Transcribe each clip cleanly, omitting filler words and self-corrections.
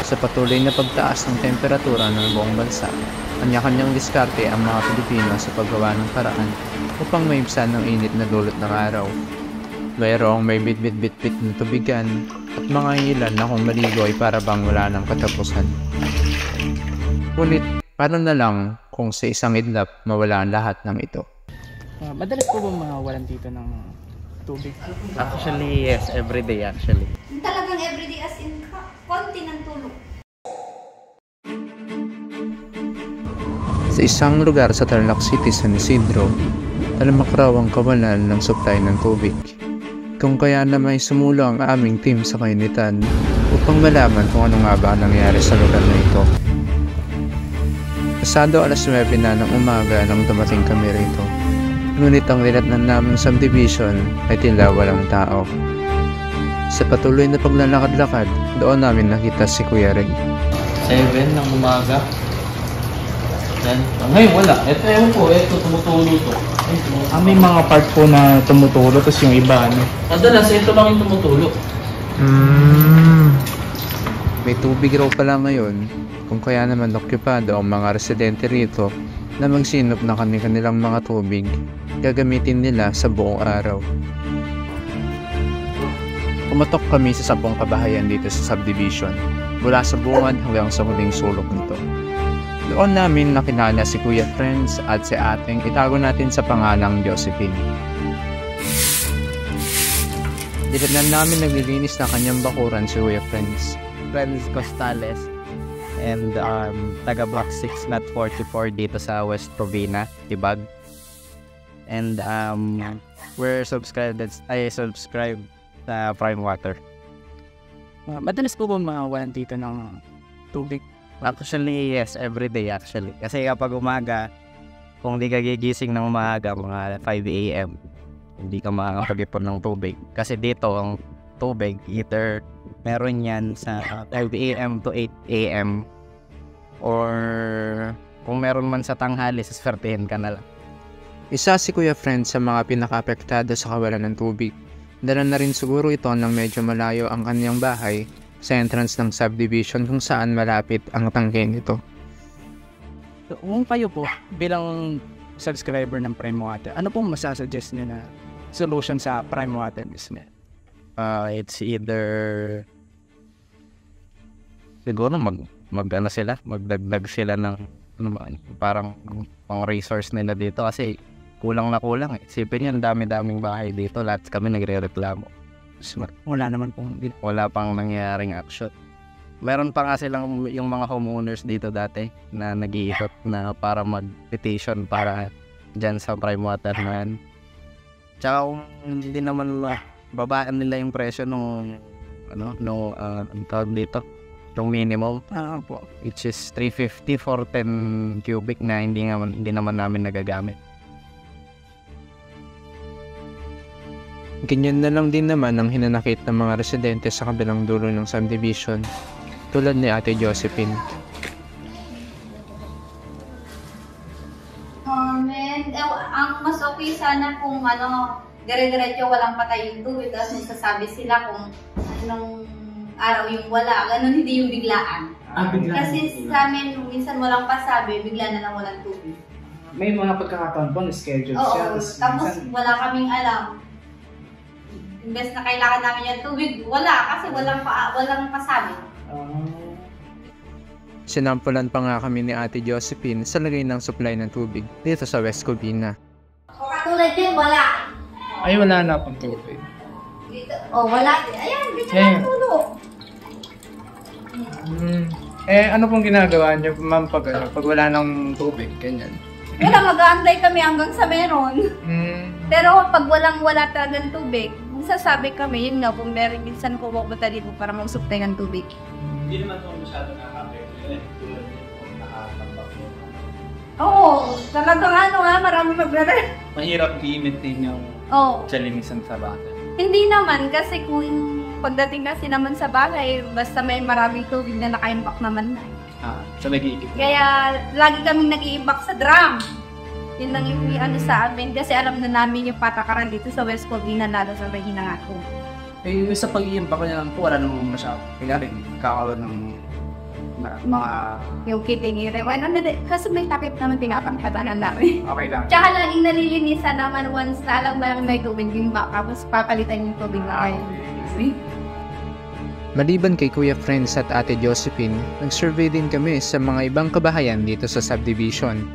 Sa patuloy na pagtaas ng temperatura ng buong bansa, kanya-kanyang diskarte ang mga Pilipino sa paggawa ng paraan upang maibsan ng init na dulot ng araw. Mayroong may bitbit-bitbit na tubigan at mga ilan na kung maligo ay para bang wala ng katapusan. Ngunit, paano na lang kung sa isang idlap mawala ang lahat ng ito? Madalas po ba mawalan dito ng tubig? Actually, yes. Everyday actually. Talagang everyday as in konti ng tulog. Sa isang lugar sa Tarlac City, San Isidro, talamak raw ang kawalan ng supply ng tubig. Kung kaya naman sumulo ang aming team sa kainitan upang malaman kung ano nga ba nangyari sa lugar na ito. Pasado alas 9 na ng umaga nang dumating kami rito. Ngunit ang nilatnan naming subdivision ay tila walang tao. Sa patuloy na paglalakad-lakad, doon namin nakita si Kuya Red. 7 ng umaga. Then, ngayon wala. Ewan ko, tumutulo to. May mga part po na tumutulo, tapos yung iba, ano? Madalas, ito lang yung tumutulo. May tubig raw pala ngayon, kung kaya naman okyupado ang mga residente rito na magsinop na kanilang mga tubig, gagamitin nila sa buong araw. Pumatok kami sa 10 kabahayan dito sa subdivision, mula sa bungad hanggang sa huling sulok nito. Doon namin nakilala si Kuya Friends at si ating itago natin sa pangalang Josephine. Dinatnan namin naglilinis na kanyang bakuran si Kuya Friends. Friends Costales and taga Block 6 Lot 44 dito sa West Provina, Tibag. And we're subscribed sa Prime Water. Madalas po ba mawalan dito ng tubig? Actually, yes, everyday actually. Kasi kapag umaga, kung di ka gigising ng umaga, mga 5 AM, hindi ka makakapag-ipon ng tubig. Kasi dito, ang tubig, either meron yan sa 5 AM to 8 AM, or kung meron man sa tanghali, saswertehin ka na lang. Isa si Kuya Friend sa mga pinaka-apektado sa kawalan ng tubig. Dala na rin siguro ito nang medyo malayo ang kanyang bahay sa entrance ng subdivision kung saan malapit ang tangke nito. So, kung kayo po, bilang subscriber ng Prime Water, ano pong masasuggest nyo na solution sa Prime Water mismo? It's either siguro magdagdag sila ng parang pang resource nila dito kasi kulang na kulang. Isipin yan, dami-daming bahay dito, lahat kami nagre-reklamo. Wala naman pong wala pang nangyaring action. Meron pa nga silang yung mga homeowners dito dati na nag-iikot na para mag-petition para dyan sa Prime Water na yan. Tsaka kung hindi naman babaan nila yung presyo nung ang tawag dito, yung minimum po, which is 350 for 10 cubic na hindi naman namin nagagamit. Ganyan na lang din naman ang hinanakit ng mga residente sa kabilang dulo ng subdivision, tulad ni Ate Josephine. Ang mas okay sana kung dire-diretso walang patay yung tubig, tapos magsasabi sila kung anong araw yung wala, ganun, hindi yung biglaan. Kasi sa amin, minsan walang pasabi, bigla na lang walang tubig. May mga pagkakataon po na schedule siya. Tapos wala kaming alam. Imbes na kailangan namin yung tubig, wala kasi walang pasabi. Sinampulan pa nga kami ni Ate Josephine sa lagay ng supply ng tubig dito sa West Covina. Katulad din, wala. Ay, wala na pang tubig. Dito, wala din. Ayan, dito na tulog. Ano pong ginagawa niyo, ma'am, pag wala ng tubig, ganyan? Kaya mag-aantay kami hanggang sa meron. Pero pag wala talagang tubig, sasabi kami, yun nga, kung meron minsan pumunta dito para mag-supply ng tubig. Hindi naman ito masyado nakaka-apekto yun. Tulad din kung nakakatambak mo. Oo, talagang marami magre-rent. Mahirap i-maintain yung salinisan sa bahay. Hindi naman, kasi kung pagdating kasi naman sa bahay, basta may maraming tubig na nakaimbak naman na. So nag-iikip. Kaya lagi kaming nag-iimbak sa drum. Yun lang yung sa amin kasi alam na namin yung patakaran dito sa West Covina, lalo sa may hinangat ko. Sa pag-iimbak ko niya lang po, wala namang masyado. Kaya rin, kakawa ng mga... Yung kitingin. Ano na din, kasi may takip naman pinapangkatanan namin. Okay lang. Tsaka laging nalilinisan naman once na lang may tubig yung baka, tapos papalitan yung tubig na kayo. Maliban kay Kuya Friends at Ate Josephine, nag-survey din kami sa mga ibang kabahayan dito sa subdivision.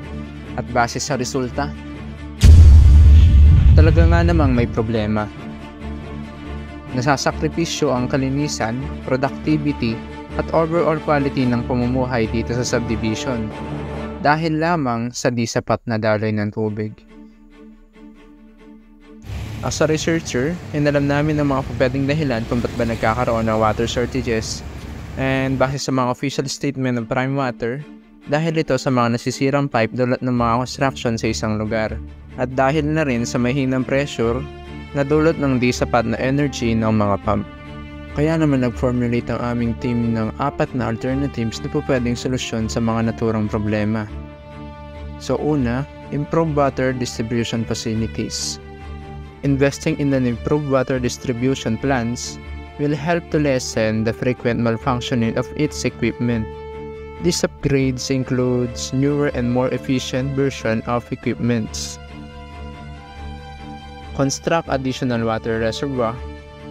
At base sa resulta, talaga nga namang may problema. Nasasakripisyo ang kalinisan, productivity, at overall quality ng pamumuhay dito sa subdivision dahil lamang sa di sapat na daloy ng tubig. As a researcher, inalam namin ang mga pwedeng dahilan kung ba't ba nagkakaroon ng water shortages, and base sa mga official statement ng Prime Water, dahil ito sa mga nasisirang pipe dulot ng mga construction sa isang lugar, at dahil na rin sa mahinang pressure na dulot ng di sapat na energy ng mga pump. Kaya naman nag-formulate ang aming team ng 4 na alternatives na po pwedeng solusyon sa mga naturang problema. So una, improve water distribution facilities. Investing in an improved water distribution plants will help to lessen the frequent malfunctioning of its equipment. These upgrades includes newer and more efficient version of equipments. Construct additional water reservoir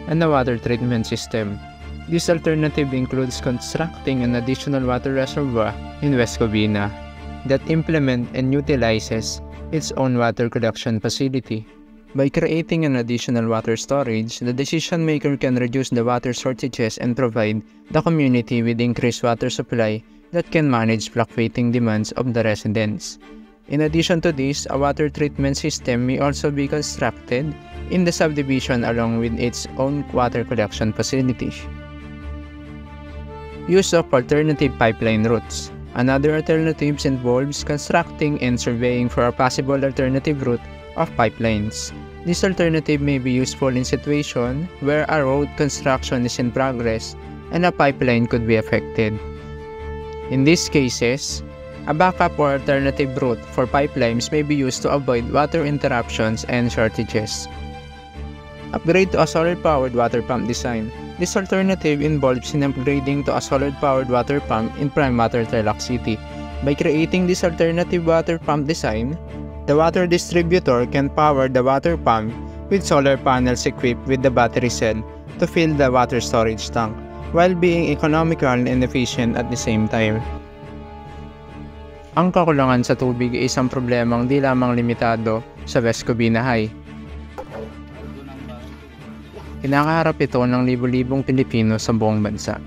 and a water treatment system. This alternative includes constructing an additional water reservoir in West Covina that implement and utilizes its own water collection facility. By creating an additional water storage, the decision maker can reduce the water shortages and provide the community with increased water supply that can manage fluctuating demands of the residents. In addition to this, a water treatment system may also be constructed in the subdivision along with its own water collection facility. Use of alternative pipeline routes. Another alternative involves constructing and surveying for a possible alternative route of pipelines. This alternative may be useful in situations where a road construction is in progress and a pipeline could be affected. In these cases, a backup or alternative route for pipelines may be used to avoid water interruptions and shortages. Upgrade to a solar-powered water pump design. This alternative involves in upgrading to a solar-powered water pump in Prime Water Tarlac City. By creating this alternative water pump design, the water distributor can power the water pump with solar panels equipped with the battery cell to fill the water storage tank, while being economical and efficient at the same time. Ang kakulangan sa tubig ay isang problemang di lamang limitado sa West Covina High. Kinakaharap ito ng libo-libong Pilipino sa buong bansa.